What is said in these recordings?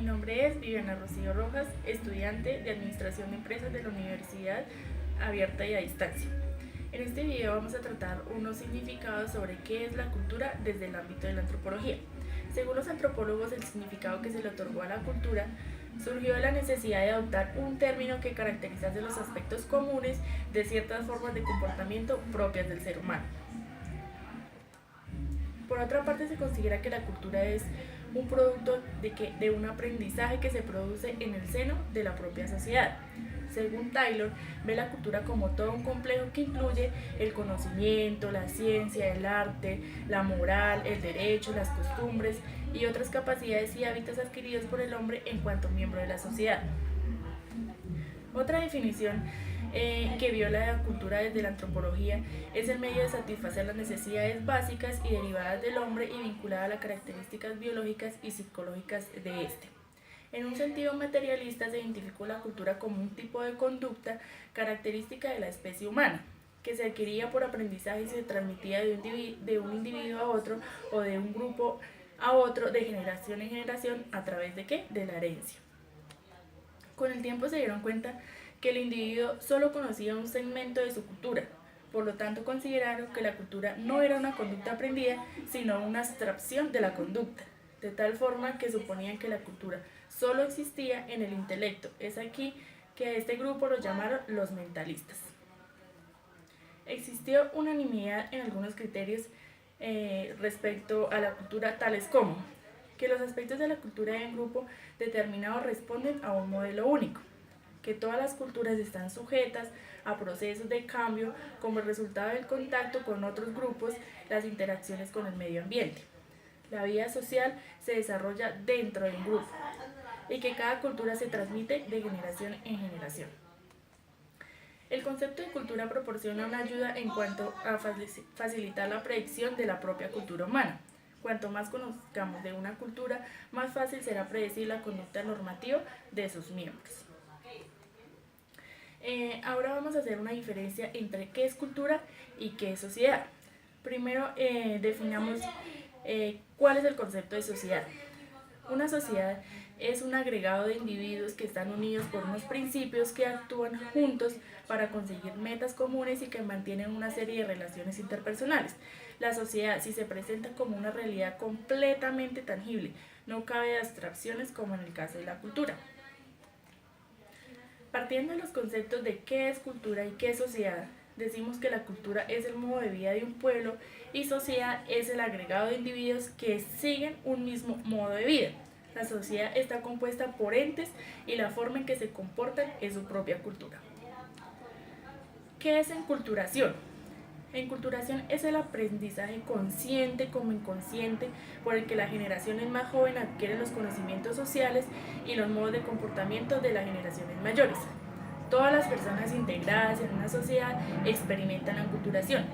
nombre es Viviana Rocío Rojas, estudiante de Administración de Empresas de la Universidad Abierta y a Distancia. En este video vamos a tratar unos significados sobre qué es la cultura desde el ámbito de la antropología. Según los antropólogos, el significado que se le otorgó a la cultura surgió de la necesidad de adoptar un término que caracterizase los aspectos comunes de ciertas formas de comportamiento propias del ser humano. Por otra parte, se considera que la cultura es un producto de un aprendizaje que se produce en el seno de la propia sociedad. Según Taylor, ve la cultura como todo un complejo que incluye el conocimiento, la ciencia, el arte, la moral, el derecho, las costumbres y otras capacidades y hábitos adquiridos por el hombre en cuanto miembro de la sociedad. Otra definición que viola la cultura desde la antropología es el medio de satisfacer las necesidades básicas y derivadas del hombre y vinculada a las características biológicas y psicológicas de este. En un sentido materialista se identificó la cultura como un tipo de conducta característica de la especie humana, que se adquiría por aprendizaje y se transmitía de un individuo a otro o de un grupo a otro de generación en generación a través de ¿qué? De la herencia. Con el tiempo se dieron cuenta que el individuo solo conocía un segmento de su cultura, por lo tanto consideraron que la cultura no era una conducta aprendida, sino una abstracción de la conducta, de tal forma que suponían que la cultura solo existía en el intelecto. Es aquí que a este grupo lo llamaron los mentalistas. Existió unanimidad en algunos criterios respecto a la cultura, tales como que los aspectos de la cultura de un grupo determinado responden a un modelo único, que todas las culturas están sujetas a procesos de cambio como el resultado del contacto con otros grupos, las interacciones con el medio ambiente. La vida social se desarrolla dentro del grupo y que cada cultura se transmite de generación en generación. El concepto de cultura proporciona una ayuda en cuanto a facilitar la predicción de la propia cultura humana. Cuanto más conozcamos de una cultura, más fácil será predecir la conducta normativa de sus miembros. Ahora vamos a hacer una diferencia entre qué es cultura y qué es sociedad. Primero definamos cuál es el concepto de sociedad. Una sociedad es un agregado de individuos que están unidos por unos principios que actúan juntos para conseguir metas comunes y que mantienen una serie de relaciones interpersonales. La sociedad, si se presenta como una realidad completamente tangible, no cabe de abstracciones como en el caso de la cultura. Partiendo de los conceptos de qué es cultura y qué es sociedad, decimos que la cultura es el modo de vida de un pueblo y sociedad es el agregado de individuos que siguen un mismo modo de vida. La sociedad está compuesta por entes y la forma en que se comportan es su propia cultura. ¿Qué es enculturación? Enculturación es el aprendizaje consciente como inconsciente por el que las generaciones más jóvenes adquieren los conocimientos sociales y los modos de comportamiento de las generaciones mayores. Todas las personas integradas en una sociedad experimentan la enculturación.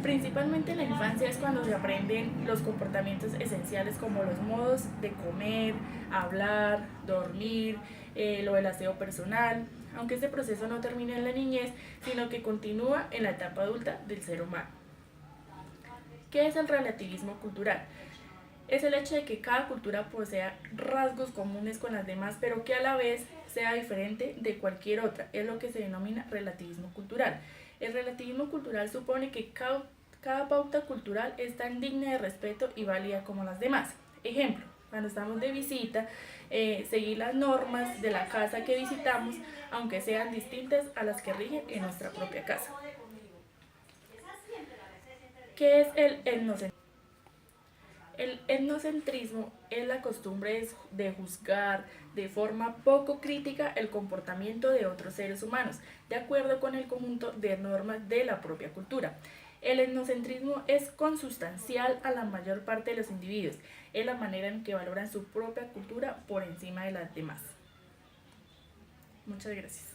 Principalmente en la infancia es cuando se aprenden los comportamientos esenciales como los modos de comer, hablar, dormir, lo del aseo personal, aunque este proceso no termina en la niñez, sino que continúa en la etapa adulta del ser humano. ¿Qué es el relativismo cultural? Es el hecho de que cada cultura posea rasgos comunes con las demás, pero que a la vez sea diferente de cualquier otra. Es lo que se denomina relativismo cultural. El relativismo cultural supone que cada pauta cultural es tan digna de respeto y válida como las demás. Ejemplo, cuando estamos de visita, seguir las normas de la casa que visitamos, aunque sean distintas a las que rigen en nuestra propia casa. ¿Qué es el etnocentrismo? El etnocentrismo es la costumbre de juzgar de forma poco crítica el comportamiento de otros seres humanos, de acuerdo con el conjunto de normas de la propia cultura. El etnocentrismo es consustancial a la mayor parte de los individuos, es la manera en que valoran su propia cultura por encima de las demás. Muchas gracias.